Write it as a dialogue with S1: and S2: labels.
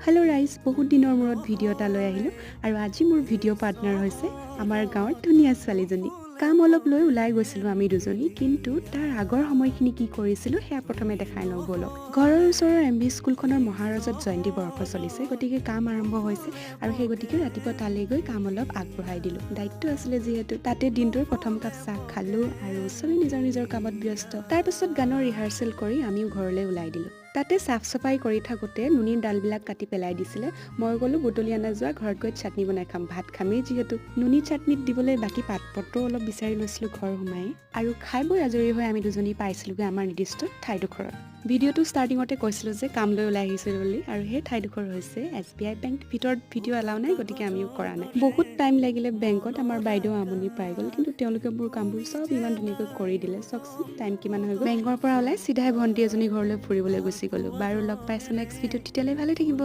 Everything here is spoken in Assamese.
S1: হেল্ল' ৰাইজ, বহুত দিনৰ মূৰত ভিডিঅ' এটা লৈ আহিলোঁ আৰু আজি মোৰ ভিডিঅ' পাৰ্টনাৰ হৈছে আমাৰ গাঁৱৰ ধুনীয়া ছোৱালীজনী। কাম অলপ লৈ ওলাই গৈছিলোঁ আমি দুজনী, কিন্তু তাৰ আগৰ সময়খিনি কি কৰিছিলোঁ সেয়া প্ৰথমে দেখাই লওঁ ব'লক। ঘৰৰ ওচৰৰ MV স্কুলখনৰ মহাৰাজত জয়ন্তী বৰ্ষ চলিছে, গতিকে কাম আৰম্ভ হৈছে আৰু সেই গতিকে ৰাতিপুৱা তালৈ গৈ কাম অলপ আগবঢ়াই দিলোঁ। দায়িত্ব আছিলে যিহেতু, তাতে দিনটোৰ প্ৰথম কাপ চাহ খালোঁ আৰু চবেই নিজৰ নিজৰ কামত ব্যস্ত। তাৰপিছত গানৰ ৰিহাৰ্চেল কৰি আমিও ঘৰলৈ ওলাই দিলোঁ। তাতে চাফ চাফাই কৰি থাকোঁতে নুনীৰ ডালবিলাক কাটি পেলাই দিছিলে। মই ক'লোঁ বুটলি আনা যোৱা, ঘৰত গৈ চাটনি বনাই খাম, ভাত খামেই যিহেতু। নুনী চাটনিত দিবলৈ বাকী পাত পত্ৰও অলপ বিচাৰি লৈছিলোঁ ঘৰ সোমাই, আৰু খাই বৈ আজৰি হৈ আমি দুজনী পাইছিলোঁগৈ আমাৰ নিৰ্দিষ্ট ঠাইডোখৰত। ভিডিঅ'টো ষ্টাৰ্টিঙতে কৈছিলোঁ যে কাম লৈ ওলাই আহিছিলোঁ বুলি, আৰু সেই ঠাইডোখৰ হৈছে SBI বেংক। ভিতৰত ভিডিঅ' এলাও নাই, গতিকে আমিও কৰা নাই। বহুত টাইম লাগিলে বেংকত, আমাৰ বাইদেউ আমনি পাই গ'ল, কিন্তু তেওঁলোকে মোৰ কামবোৰ চব ইমান ধুনীয়াকৈ কৰি দিলে। চাওকচোন টাইম কিমান হৈ গ'ল। বেংকৰ পৰা ওলাই চিধাই ভণ্টি এজনী ঘৰলৈ ফুৰিবলৈ গুচি গ'লোঁ। বাৰু লগ পাইছোঁ নেক্সট ভিডিঅ'ত, তেতিয়ালৈ ভালে থাকিব।